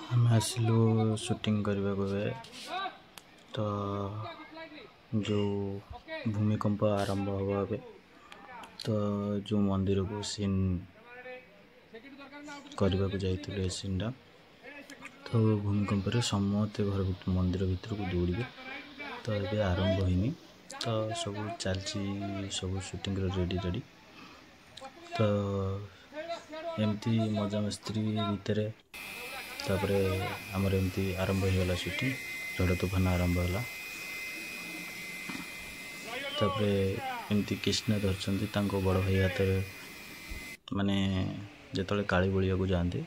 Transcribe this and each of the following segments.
ଆମେ ଆସିଲୁ ସୁଟିଂ କରିବାକୁ ଏବେ ତ ଯେଉଁ ଭୂମିକମ୍ପ ଆରମ୍ଭ ହେବ ଏବେ ତ ଯେଉଁ ମନ୍ଦିରକୁ ସିନ୍ କରିବାକୁ ଯାଇଥିଲୁ ଏ ସିନ୍ଟା ତ ଭୂମିକମ୍ପରେ ସମସ୍ତେ ମନ୍ଦିର ଭିତରକୁ ଦୌଡ଼ିବେ ତ ଏବେ ଆରମ୍ଭ ହେଇନି ତ ସବୁ ଚାଲିଛି ସବୁ ସୁଟିଂର ରେଡ଼ି ତ ଏମିତି ମଜାମସ୍ତି ଭିତରେ ତାପରେ ଆମର ଏମିତି ଆରମ୍ଭ ହେଇଗଲା ସୁଟିଂ ଝଡ଼ ତୋଫାନ ଆରମ୍ଭ ହେଲା ତାପରେ ଏମିତି କୃଷ୍ଣା ଧରିଛନ୍ତି ତାଙ୍କ ବଡ଼ ଭାଇ ହାତରେ ମାନେ ଯେତେବେଳେ କାଳି ବୋଳିବାକୁ ଯାଆନ୍ତି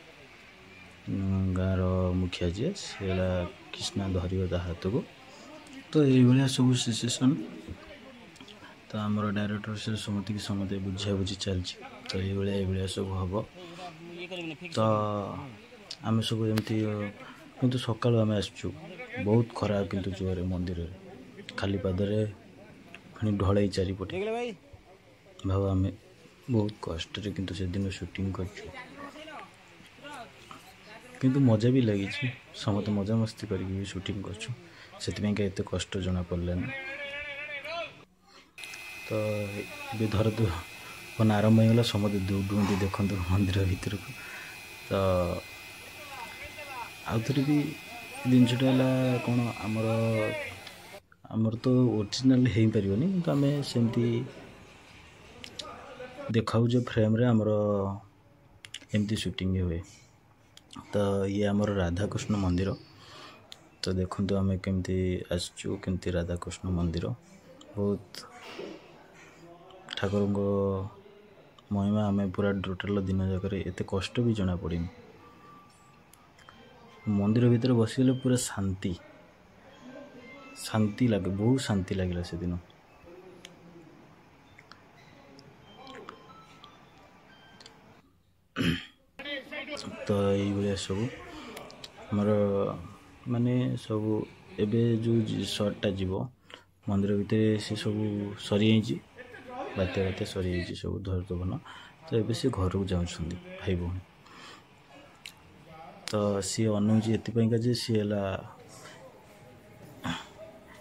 ଗାଁର ମୁଖିଆ ଯିଏ ସେ ହେଲା କୃଷ୍ଣା ଧରିବ ତା ହାତକୁ ତ ଏଇଭଳିଆ ସବୁ ସିଚୁଏସନ୍ ତ ଆମର ଡାଇରେକ୍ଟର ସେ ସମସ୍ତେ ବୁଝାବୁଝି ଚାଲିଛି ତ ଏଇଭଳିଆ ସବୁ ହେବ ତ ଆମେ ସବୁ ଏମିତି କିନ୍ତୁ ସକାଳୁ ଆମେ ଆସିଛୁ ବହୁତ ଖରାପ କିନ୍ତୁ ଜୋରରେ ମନ୍ଦିରରେ ଖାଲି ପାଦରେ ପୁଣି ଢଳେଇ ଚାରିପଟେ ଭାବ ଆମେ ବହୁତ କଷ୍ଟରେ କିନ୍ତୁ ସେଦିନ ସୁଟିଂ କରିଛୁ କିନ୍ତୁ ମଜା ବି ଲାଗିଛି ସମସ୍ତେ ମଜାମସ୍ତି କରିକି ବି ସୁଟିଂ କରୁଛୁ ସେଥିପାଇଁକା ଏତେ କଷ୍ଟ ଜଣାପଡ଼ିଲାନି ତ ଏବେ ଫୋନ୍ ଆରମ୍ଭ ହେଇଗଲା ସମସ୍ତେ ଦୌଡ଼ୁଛନ୍ତି ଦେଖନ୍ତୁ ମନ୍ଦିର ଭିତରକୁ ତ ଆଉ ଥରେ ବି ଜିନିଷଟା ହେଲା କ'ଣ ଆମର ତ ଓରିଜିନାଲ୍ ହେଇପାରିବନି କିନ୍ତୁ ଆମେ ସେମିତି ଦେଖାଉଛୁ ଫ୍ରେମ୍ରେ ଆମର ଏମିତି ସୁଟିଂ ହୁଏ ତ ଇଏ ଆମର ରାଧାକୃଷ୍ଣ ମନ୍ଦିର ତ ଦେଖନ୍ତୁ ଆମେ କେମିତି ଆସିଛୁ କେମିତି ରାଧାକୃଷ୍ଣ ମନ୍ଦିର ବହୁତ ଠାକୁରଙ୍କ ମହିମା ଆମେ ପୁରା ଟୋଟାଲ୍ ଦିନ ଯାକରେ ଏତେ କଷ୍ଟ ବି ଜଣାପଡ଼ିନି ମନ୍ଦିର ଭିତରେ ବସିଗଲେ ପୁରା ଶାନ୍ତି ଲାଗେ ବହୁତ ଶାନ୍ତି ଲାଗିଲା ସେଦିନ ତ ଏଇଭଳିଆ ସବୁ ଆମର ମାନେ ସବୁ ଏବେ ଯେଉଁ ସଟ୍ଟା ଯିବ ମନ୍ଦିର ଭିତରେ ସେ ସବୁ ସରିଯାଇଛି ବାତ୍ୟା ସରିଯାଇଛି ସବୁ ଧରତୋଫାନ ତ ଏବେ ସେ ଘରକୁ ଯାଉଛନ୍ତି ଭାଇ ଭଉଣୀ ତ ସିଏ ଅନଉଛି ଏଥିପାଇଁକା ଯେ ସିଏ ହେଲା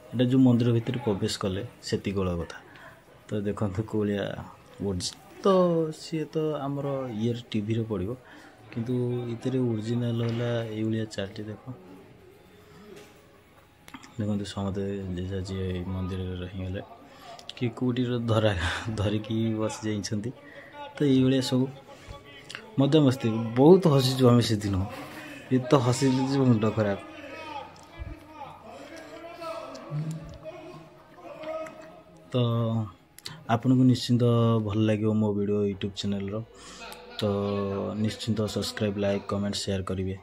ଏଇଟା ଯେଉଁ ମନ୍ଦିର ଭିତରେ ପ୍ରବେଶ କଲେ ସେତିକିବେଳ କଥା ତ ଦେଖନ୍ତୁ କୋଳିଆ ତ ସିଏ ତ ଆମର ଇଏରେ ଟିଭିରେ ପଡ଼ିବ କିନ୍ତୁ ଏଥିରେ ଓରିଜିନାଲ୍ ହେଲା ଏଇଭଳିଆ ଚାଲିଛି ଦେଖନ୍ତୁ ସମସ୍ତେ ଯେଝା ଯିଏ ଏଇ ମନ୍ଦିରରେ ରହିଗଲେ କି କେଉଁଠିର ଧରିକି ବସି ଯାଇଛନ୍ତି ତ ଏଇଭଳିଆ ସବୁ ମଜାମସ୍ତି ବହୁତ ହସିଛୁ ଆମେ ସେଦିନ ଏତେ ହସିଛୁ ଯେ ମୁଣ୍ଡ ଖରାପ ତ ଆପଣଙ୍କୁ ନିଶ୍ଚିନ୍ତ ଭଲ ଲାଗିବ ମୋ ଭିଡ଼ିଓ ୟୁଟ୍ୟୁବ୍ ଚ୍ୟାନେଲ୍ର ତ ନିଶ୍ଚିନ୍ତ ସବସ୍କ୍ରାଇବ୍ ଲାଇକ୍ କମେଣ୍ଟ ସେୟାର କରିବେ।